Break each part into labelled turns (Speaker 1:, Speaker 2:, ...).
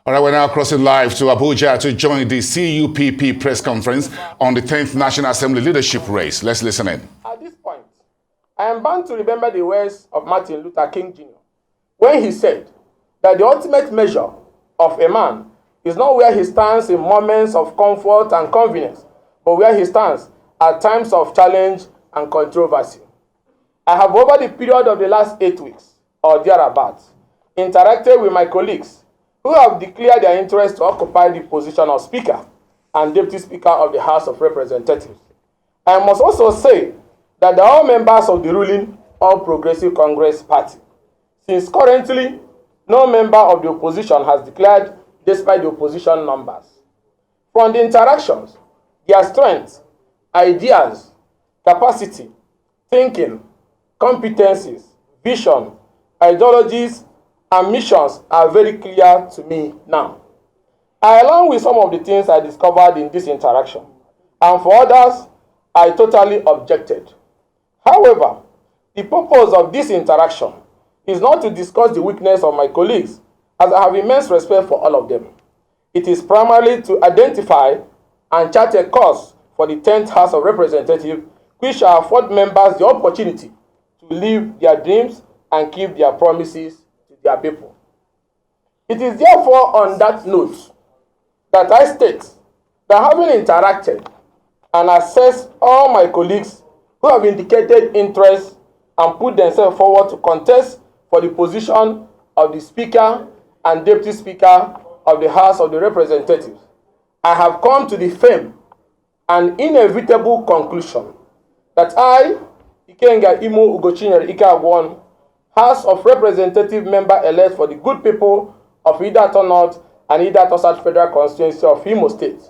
Speaker 1: All right, we're now crossing live to Abuja to join the CUPP press conference on the 10th National Assembly leadership race. Let's listen in.
Speaker 2: At this point, I am bound to remember the words of Martin Luther King Jr. when he said that the ultimate measure of a man is not where he stands in moments of comfort and convenience, but where he stands at times of challenge and controversy. I have, over the period of the last 8 weeks or thereabouts, interacted with my colleagues who have declared their interest to occupy the position of Speaker and Deputy Speaker of the House of Representatives. I must also say that they are all members of the ruling All Progressive Congress Party, since currently no member of the opposition has declared despite the opposition numbers. From the interactions, their strengths, ideas, capacity, thinking, competencies, vision, ideologies, and missions are very clear to me now. Along with some of the things I discovered in this interaction, and for others, I totally objected. However, the purpose of this interaction is not to discuss the weakness of my colleagues, as I have immense respect for all of them. It is primarily to identify and chart a course for the 10th House of Representatives, which shall afford members the opportunity to live their dreams and keep their promises to their people. It is therefore on that note that I state that, having interacted and assessed all my colleagues who have indicated interest and put themselves forward to contest for the position of the Speaker and Deputy Speaker of the House of the Representatives, I have come to the firm and inevitable conclusion that I, Ikenga Imo Ugochinyere Ike-Agwon, House of Representative member-elect for the good people of Idato North and Idato South Federal Constituency of Imo State,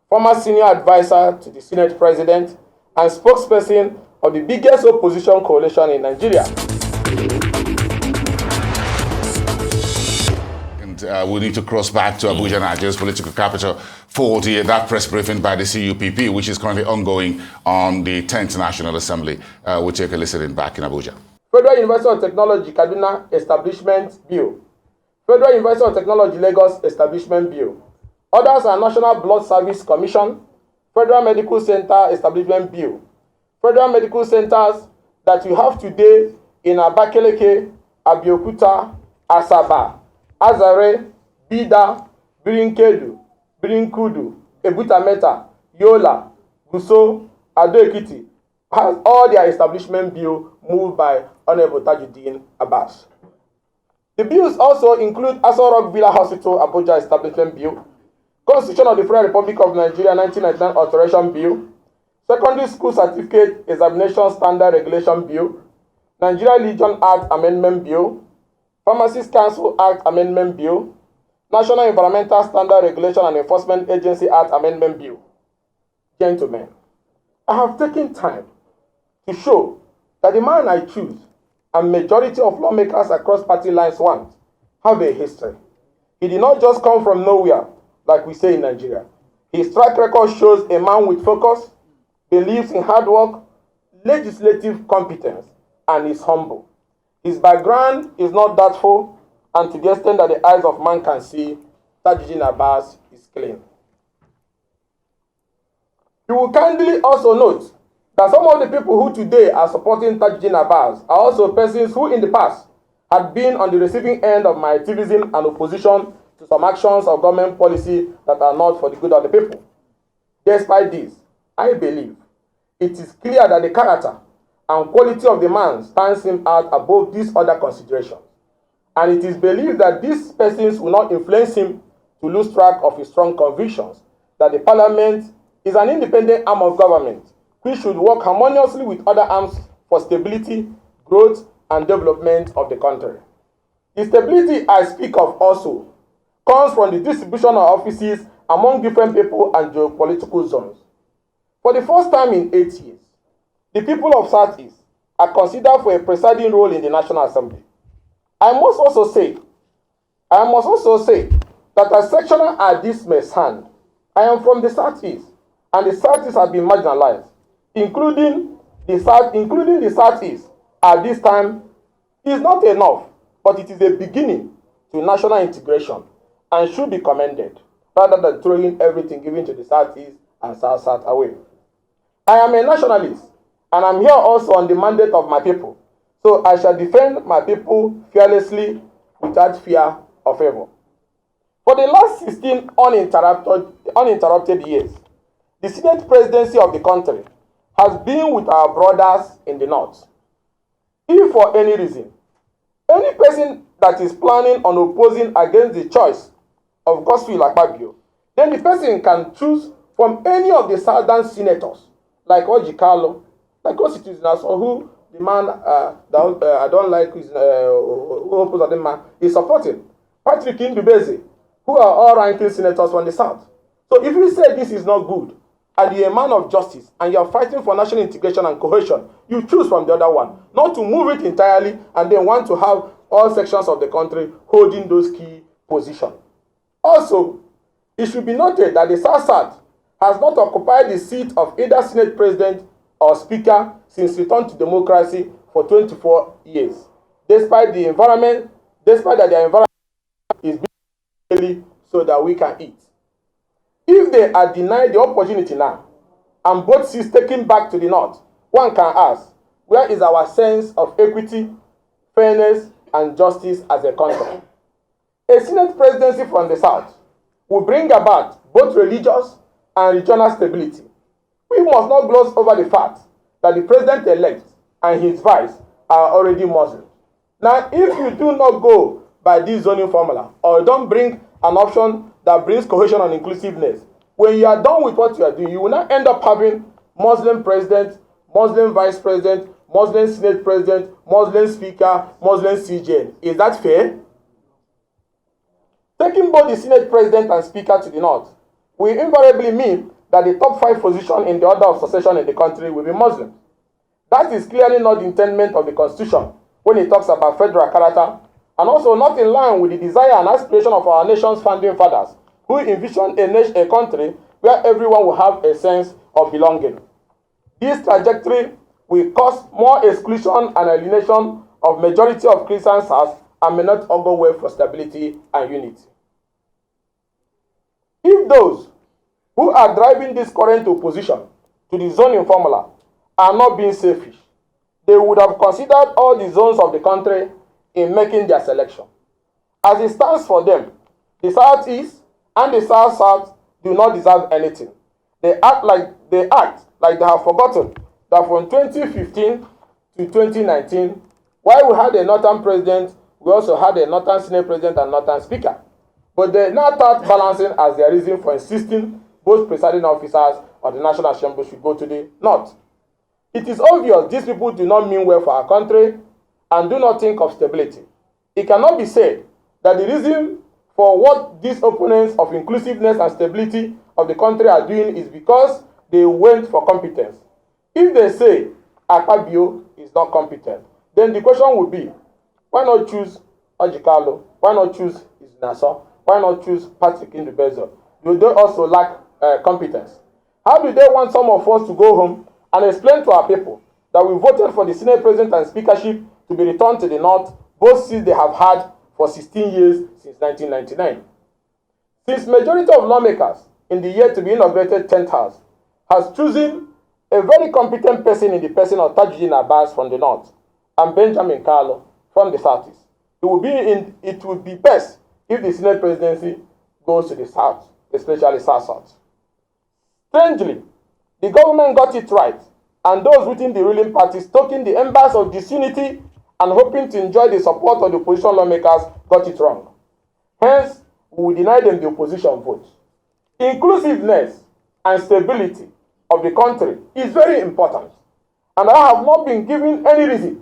Speaker 2: former senior advisor to the Senate President and spokesperson of the biggest opposition coalition in Nigeria.
Speaker 1: And we need to cross back to Abuja, Nigeria's political capital, for that press briefing by the CUPP, which is currently ongoing on the 10th National Assembly. We'll take a listen back in Abuja.
Speaker 2: Federal University of Technology Kaduna Establishment Bill. Federal University of Technology Lagos Establishment Bill. Others are National Blood Service Commission, Federal Medical Center Establishment Bill. Federal medical centers that we have today in Abakaliki, Abeokuta, Asaba, Azare, Bida, Birinkedu, Birinkudu, Ebutameta, Yola, Guso, Ado-Ekiti, has all their establishment bill moved by Honorable Tajuddin Abbas. The bills also include Aso Rock Villa Hospital Abuja Establishment Bill, Constitution of the Federal Republic of Nigeria 1999 Alteration Bill, Secondary School Certificate Examination Standard Regulation Bill, Nigeria Legion Act Amendment Bill, Pharmacists Council Act Amendment Bill, National Environmental Standard Regulation and Enforcement Agency Act Amendment Bill. Gentlemen, I have taken time to show that the man I choose and majority of lawmakers across party lines want have a history. He did not just come from nowhere, like we say in Nigeria. His track record shows a man with focus, believes in hard work, legislative competence, and is humble. His background is not doubtful, and to the extent that the eyes of man can see, Tajuddin Abbas is clean. You will kindly also note that some of the people who today are supporting Tajuddin Abbas are also persons who in the past had been on the receiving end of my activism and opposition to some actions of government policy that are not for the good of the people. Despite this, I believe it is clear that the character and quality of the man stands him out above these other considerations. And it is believed that these persons will not influence him to lose track of his strong convictions that the parliament is an independent arm of government which should work harmoniously with other arms for stability, growth, and development of the country. The stability I speak of also comes from the distribution of offices among different people and geopolitical zones. For the first time in 8 years, the people of Southeast are considered for a presiding role in the National Assembly. I must also say that as sectional as this may sound, I am from the Southeast, and the Southeast has been marginalized, including the Southeast at this time is not enough, but it is a beginning to national integration, and should be commended, rather than throwing everything given to the Southeast and South away. I am a nationalist, and I'm here also on the mandate of my people, so I shall defend my people fearlessly without fear of evil. For the last 16 uninterrupted years, the Senate presidency of the country has been with our brothers in the North. If for any reason, any person that is planning on opposing against the choice of Godswill Akpabio, then the person can choose from any of the southern senators, like Ojikalo, like Constitution, or who the man I don't like is who opposed the man is supporting, Patrick Ndubeze, who are all ranking senators from the south. So if you say this is not good, and you're a man of justice, and you're fighting for national integration and cohesion, you choose from the other one, not to move it entirely and then want to have all sections of the country holding those key positions. Also, it should be noted that the South has not occupied the seat of either Senate President or Speaker since return to democracy for 24 years, despite that their environment is being daily so that we can eat. If they are denied the opportunity now, and both seats taken back to the North, one can ask, where is our sense of equity, fairness, and justice as a country? A Senate presidency from the South will bring about both religious and regional stability. We must not gloss over the fact that the president-elect and his vice are already Muslim. Now, if you do not go by this zoning formula, or don't bring an option that brings cohesion and inclusiveness, when you are done with what you are doing, you will not end up having Muslim president, Muslim vice president, Muslim Senate president, Muslim speaker, Muslim CJN. Is that fair? Taking both the Senate president and speaker to the North will invariably mean that the top 5 positions in the order of succession in the country will be Muslim. That is clearly not the intent of the Constitution when it talks about federal character, and also not in line with the desire and aspiration of our nation's founding fathers, who envisioned a country where everyone will have a sense of belonging. This trajectory will cause more exclusion and alienation of majority of Christian Souths and may not augur well for stability and unity. If those who are driving this current opposition to the zoning formula are not being selfish, they would have considered all the zones of the country in making their selection. As it stands for them, the Southeast and the South do not deserve anything. They act like they have forgotten that from 2015 to 2019, while we had a Northern president, we also had a Northern Senate president and Northern speaker. But they now start balancing as their reason for insisting both presiding officers of the National Assembly should go to the North. It is obvious these people do not mean well for our country and do not think of stability. It cannot be said that the reason for what these opponents of inclusiveness and stability of the country are doing is because they went for competence. If they say Akpabio is not competent, then the question would be, why not choose Ojikalo? Why not choose Nass? Why not choose Patrick Ndubeze? Do they also lack competence? How do they want some of us to go home and explain to our people that we voted for the Senate President and Speakership to be returned to the North, both seats they have had for 16 years since 1999? Since majority of lawmakers in the year to be inaugurated 10th House has chosen a very competent person in the person of Tajuddin Abbas from the North and Benjamin Kalu from the Southeast, it would be best if the Senate presidency goes to the South, especially South. Strangely, the government got it right, and those within the ruling parties stoking the embers of disunity and hoping to enjoy the support of the opposition lawmakers got it wrong. Hence, we will deny them the opposition vote. Inclusiveness and stability of the country is very important, and I have not been given any reason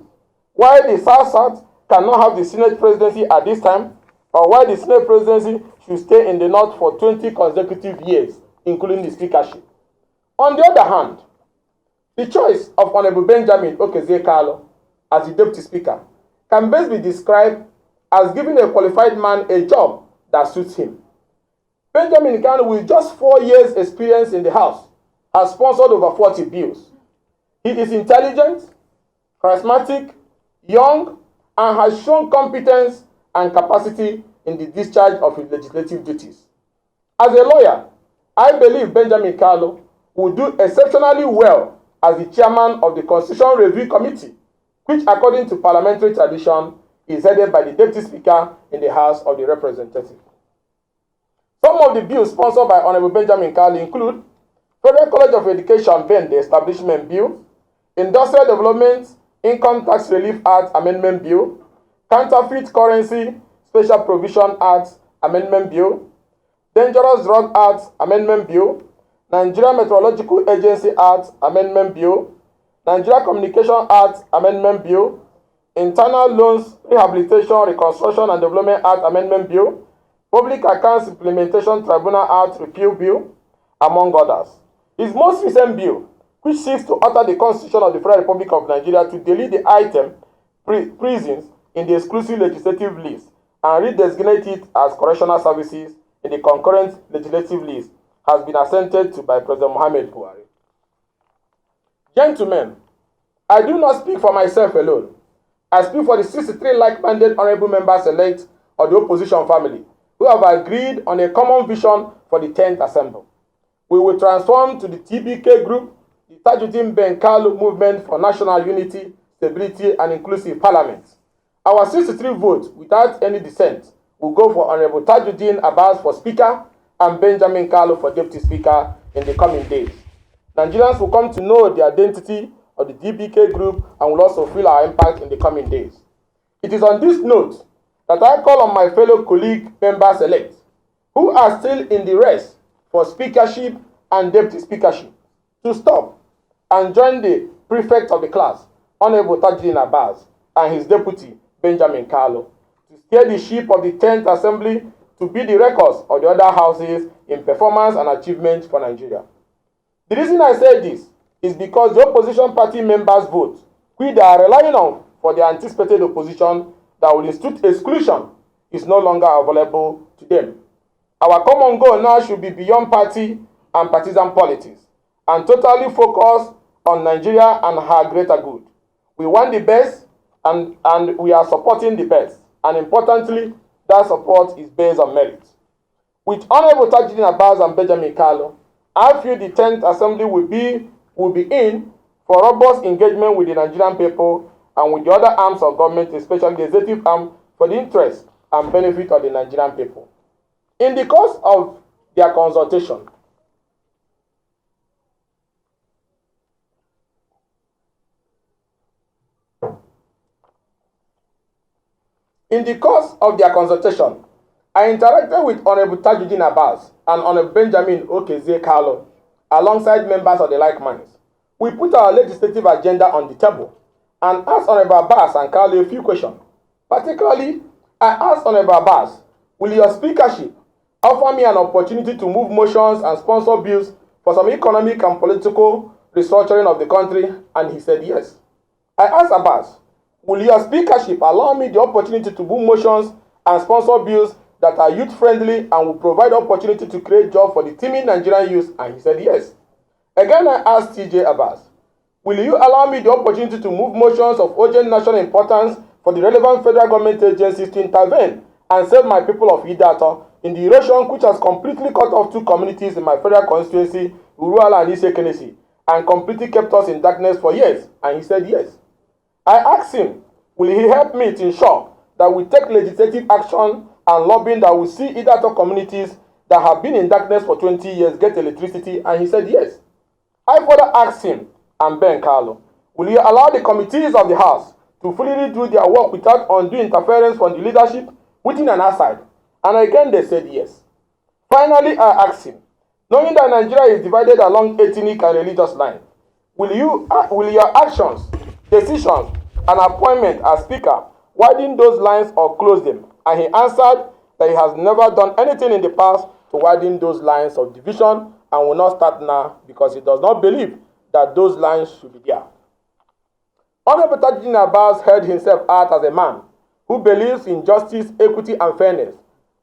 Speaker 2: why the South cannot have the Senate presidency at this time, or why the Senate presidency should stay in the North for 20 consecutive years, including the speakership. On the other hand, the choice of Honorable Benjamin Okezie Kalu as the Deputy Speaker can best be described as giving a qualified man a job that suits him. Benjamin Kalu, with just 4 years' experience in the House, has sponsored over 40 bills. He is intelligent, charismatic, young, and has shown competence and capacity in the discharge of his legislative duties. As a lawyer, I believe Benjamin Kalu will do exceptionally well as the chairman of the Constitution Review Committee, which, according to parliamentary tradition, is headed by the Deputy Speaker in the House of the Representatives. Some of the bills sponsored by Honorable Benjamin Kalu include Federal College of Education VEN, the Establishment Bill, Industrial Development Income Tax Relief Act Amendment Bill, Counterfeit Currency Special Provision Act Amendment Bill, Dangerous Drug Act Amendment Bill, Nigeria Meteorological Agency Act Amendment Bill, Nigeria Communication Act Amendment Bill, Internal Loans Rehabilitation, Reconstruction and Development Act Amendment Bill, Public Accounts Implementation Tribunal Act Repeal Bill, among others. His most recent bill, which seeks to alter the Constitution of the Federal Republic of Nigeria to delete the item prisons in the exclusive legislative list and redesignate it as correctional services in the concurrent legislative list, has been assented to by President Muhammad Buhari. Gentlemen, I do not speak for myself alone. I speak for the 63 like-minded honorable members-elect of the opposition family who have agreed on a common vision for the 10th Assembly. We will transform to the TBK group, the Tajuddin Ben Kalu Movement for National Unity, Stability and Inclusive Parliament. Our 63 votes, without any dissent, will go for Honorable Tajuddin Abbas for Speaker and Benjamin Kalu for Deputy Speaker in the coming days. Nigerians will come to know the identity of the DBK group and will also feel our impact in the coming days. It is on this note that I call on my fellow colleague members-elect who are still in the race for speakership and deputy speakership to stop and join the prefect of the class, Honorable Tajuddin Abbas, and his deputy, Benjamin Kalu, to steer the ship of the 10th Assembly to be the records of the other houses in performance and achievement for Nigeria. The reason I say this is because the opposition party members' vote, which they are relying on for the anticipated opposition that will institute exclusion, is no longer available to them. Our common goal now should be beyond party and partisan politics and totally focus on Nigeria and her greater good. We want the best and we are supporting the best. And importantly, that support is based on merit. With Honorable Tajuddin Abbas and Benjamin Kalu, I feel the 10th Assembly will be in for robust engagement with the Nigerian people and with the other arms of government, especially the executive arm, for the interest and benefit of the Nigerian people. In the course of their consultation, I interacted with Honorable Tajuddin Abbas and Honorable Benjamin Okezie Kalu alongside members of the like minds. We put our legislative agenda on the table and asked Honorable Abbas and Kalu a few questions. Particularly, I asked Honorable Abbas, will your speakership offer me an opportunity to move motions and sponsor bills for some economic and political restructuring of the country? And he said yes. I asked Abbas, will your speakership allow me the opportunity to move motions and sponsor bills that are youth-friendly and will provide opportunity to create jobs for the teeming Nigerian youth? And he said yes. Again, I asked TJ Abbas, will you allow me the opportunity to move motions of urgent national importance for the relevant federal government agencies to intervene and save my people of Idata in the erosion which has completely cut off 2 communities in my federal constituency, Uruala and Isekenesi, and completely kept us in darkness for years? And he said yes. I asked him, will he help me to ensure that we take legislative action and lobbying that will see Idata communities that have been in darkness for 20 years get electricity? And he said yes. I further asked him and Ben Kalu, will you allow the committees of the House to fully do their work without undue interference from the leadership within and outside? And again they said yes. Finally, I asked him, knowing that Nigeria is divided along ethnic and religious lines, will your actions, decisions, and appointment as Speaker widen those lines or close them? And he answered that he has never done anything in the past to widen those lines of division and will not start now because he does not believe that those lines should be there. Honorable Tajuddin Abbas held himself out as a man who believes in justice, equity, and fairness,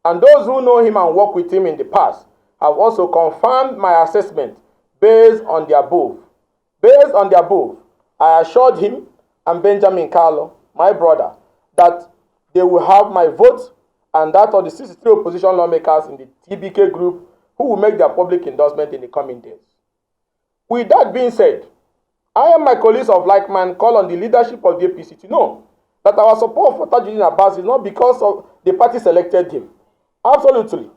Speaker 2: and those who know him and worked with him in the past have also confirmed my assessment based on the above. Based on the above, I assured him and Benjamin Kalu, my brother, that they will have my vote and that of the 63 opposition lawmakers in the TBK group who will make their public endorsement in the coming days. With that being said, I and my colleagues of like mind call on the leadership of the APC to know that our support for Tajuddin Abbas is not because of the party selected him. Absolutely.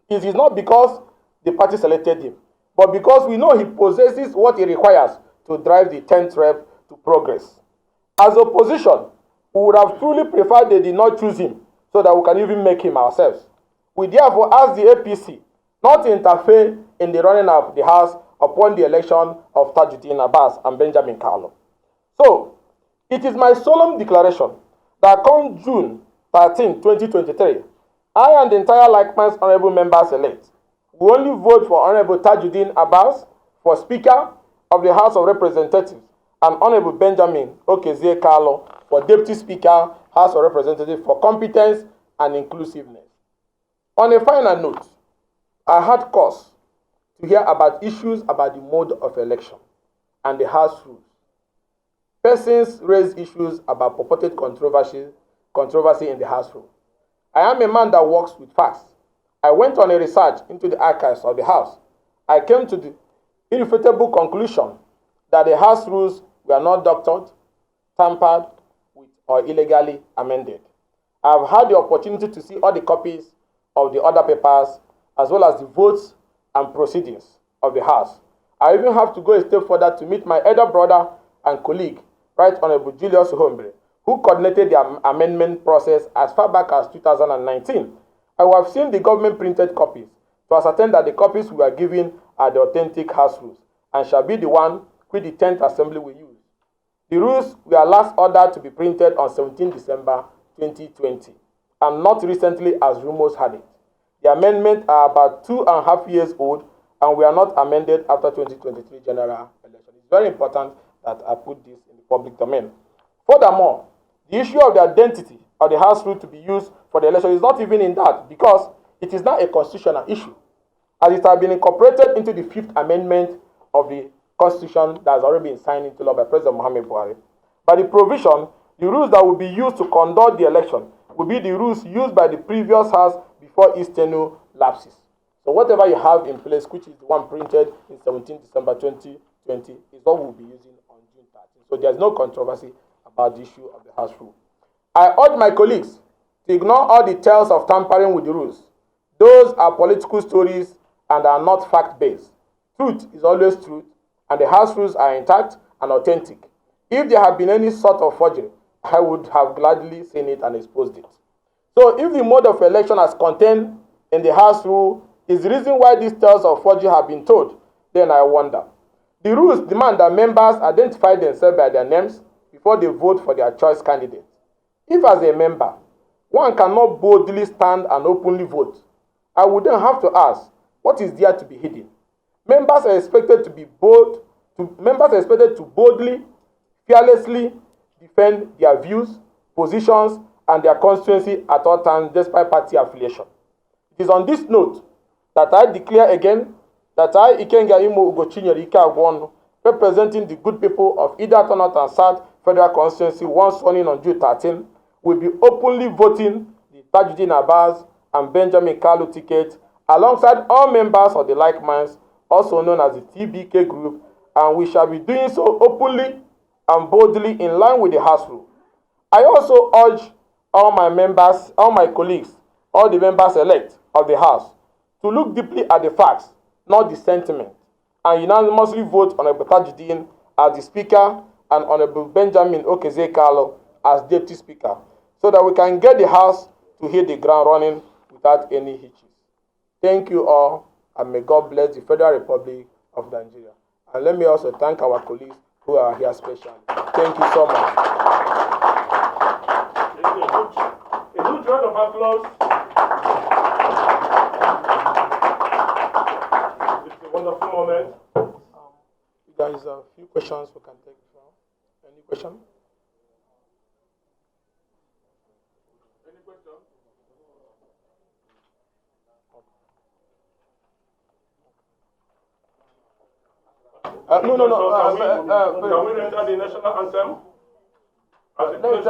Speaker 2: It is not because the party selected him, but because we know he possesses what he requires to drive the 10th rep to progress. As opposition, we would have truly preferred they did not choose him so that we can even make him ourselves. We therefore ask the APC not to interfere in the running of the House upon the election of Tajuddin Abbas and Benjamin Kalu. So, it is my solemn declaration that come June 13, 2023, I and the entire like-minded honorable members elect will only vote for Honorable Tajuddin Abbas for Speaker of the House of Representatives and Honorable Benjamin Okezie Kalu for Deputy Speaker, House of Representatives for competence and inclusiveness. On a final note, I had cause to hear about issues about the mode of election and the House rules. Persons raised issues about purported controversy in the House rule. I am a man that works with facts. I went on a research into the archives of the House. I came to the irrefutable conclusion that the House rules were not doctored, tampered with, or illegally amended. I have had the opportunity to see all the copies of the other papers as well as the votes and proceedings of the House. I even have to go a step further to meet my elder brother and colleague, Right Honorable Julius Hombre, who coordinated the amendment process as far back as 2019. I have seen the government printed copies to ascertain that the copies we are given are the authentic House rules and shall be the one which the 10th Assembly will use. The rules were last ordered to be printed on 17 December 2020 and not recently as rumors had it. The amendments are about 2.5 years old and were not amended after 2023 general election. It's very important that I put this in the public domain. Furthermore, the issue of the identity of the House rule to be used for the election is not even in that because it is not a constitutional issue, as it has been incorporated into the 5th Amendment of the Constitution that has already been signed into law by President Muhammad Buhari. By the provision, the rules that will be used to conduct the election will be the rules used by the previous House before its tenure lapses. So whatever you have in place, which is the one printed in 17 December 2020, is what we'll be using on June 13th. So there's no controversy about the issue of the House rule. I urge my colleagues to ignore all the tales of tampering with the rules. Those are political stories and are not fact-based. Truth is always truth, and the House rules are intact and authentic. If there had been any sort of forgery, I would have gladly seen it and exposed it. So if the mode of election as contained in the House rule is the reason why these tales of forgery have been told, then I wonder. The rules demand that members identify themselves by their names before they vote for their choice candidate. If as a member, one cannot boldly stand and openly vote, I would then have to ask, what is there to be hidden? Members are expected to boldly, fearlessly defend their views, positions, and their constituency at all times despite party affiliation. It is on this note that I declare again that I, Ikenga Imo Ugochinyere Ike Agwonu, representing the good people of Idaho North and South Federal Constituency once sworn in on June 13, will be openly voting the Tajuddin Abbas and Benjamin Kalu ticket alongside all members of the like minds, also known as the TBK group, and we shall be doing so openly and boldly in line with the House rule. I also urge all my members, all my colleagues, all the members elect of the House to look deeply at the facts, not the sentiment, and unanimously vote on Honorable Tajuddin as the Speaker and Honorable Benjamin Okezie Kalu as Deputy Speaker, so that we can get the House to hit the ground running without any hitches. Thank you all, and may God bless the Federal Republic of Nigeria. And let me also thank our colleagues who are here specially. Thank you so much.
Speaker 3: A huge round of applause. It's a wonderful moment.
Speaker 2: There is a few questions we can take from. Any question?
Speaker 3: Any question?
Speaker 2: No.
Speaker 3: Can we enter the national anthem?
Speaker 2: Let's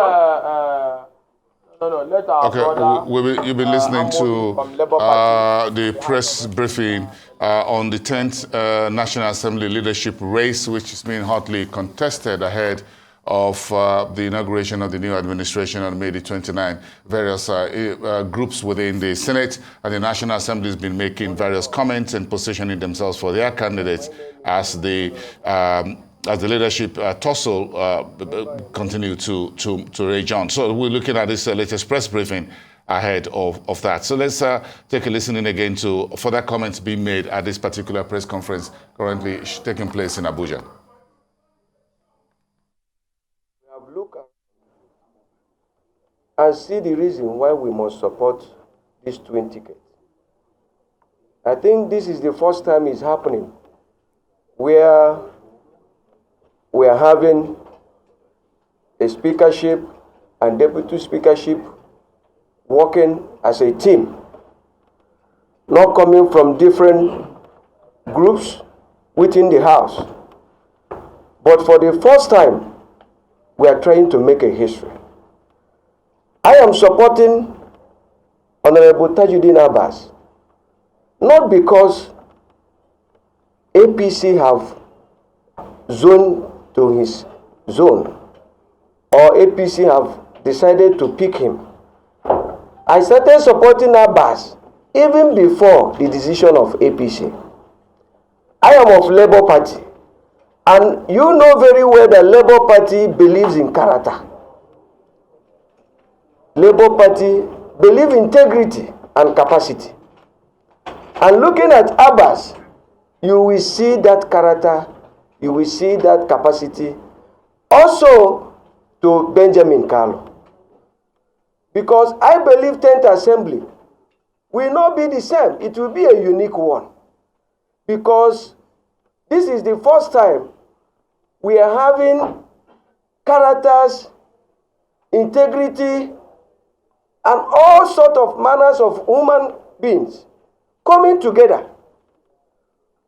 Speaker 2: No, let our brother.
Speaker 1: You've been listening to
Speaker 2: from Labour Party.
Speaker 1: the press briefing on the 10th National Assembly leadership race, which is being hotly contested ahead of the inauguration of the new administration on May the 29th. Various groups within the Senate and the National Assembly has been making various comments and positioning themselves for their candidates as the leadership tussle continue to rage on. So we're looking at this latest press briefing ahead of that. So let's take a listen in again to further comments being made at this particular press conference currently taking place in Abuja.
Speaker 4: We have looked at and see the reason why we must support these twin tickets. I think this is the first time it's happening where we are having a speakership and deputy speakership working as a team, not coming from different groups within the House. But for the first time, we are trying to make a history. I am supporting Honorable Tajuddin Abbas, not because APC have zoned to his zone or APC have decided to pick him. I started supporting Abbas even before the decision of APC. I am of Labour Party, and you know very well that Labour Party believes in character. Labour Party believes in integrity and capacity. And looking at Abbas, you will see that character, you will see that capacity. Also to Benjamin Carlo. Because I believe 10th Assembly will not be the same. It will be a unique one. Because this is the first time we are having characters, integrity, and all sorts of manners of human beings coming together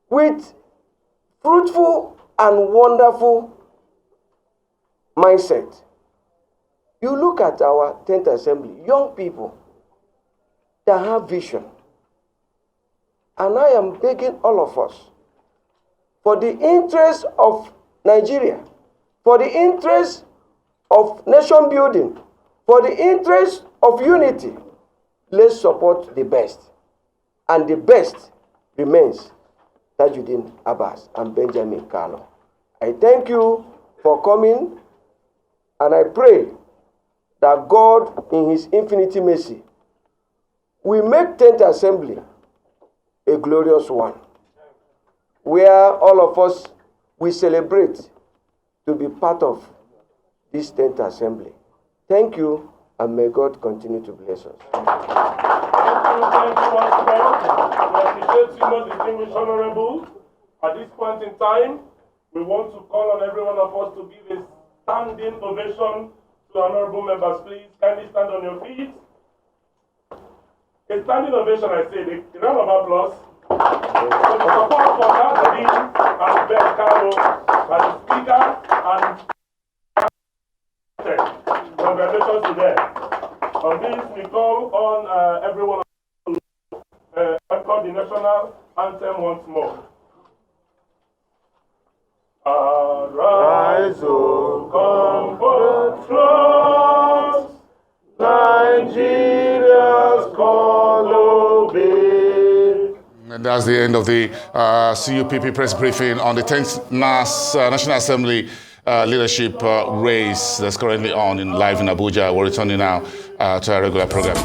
Speaker 4: with fruitful and wonderful mindset. You look at our 10th Assembly, young people that have vision. And I am begging all of us, for the interest of Nigeria, for the interest of nation building, for the interest of unity, let's support the best. And the best remains Tajuddin Abbas and Benjamin Carlo. I thank you for coming, and I pray that God, in His infinite mercy, will make 10th Assembly a glorious one, where all of us will celebrate to be part of this 10th Assembly. Thank you, and may God continue to bless us.
Speaker 3: Thank you once more. We appreciate you, most distinguished honorable. At this point in time, we want to call on every one of us to give a standing ovation to honorable members. Please kindly stand on your feet. A standing ovation, I say, a round of applause. For the support for Nass and Ben Carlo as the speaker, and congratulations to them. On this, we call on everyone to record the national anthem once more. Arise, O compatriots, Nigeria's call obey.
Speaker 1: And that's the end of the CUPP press briefing on the 10th Nass National Assembly leadership race that's currently on live in Abuja. We're returning now to our regular program.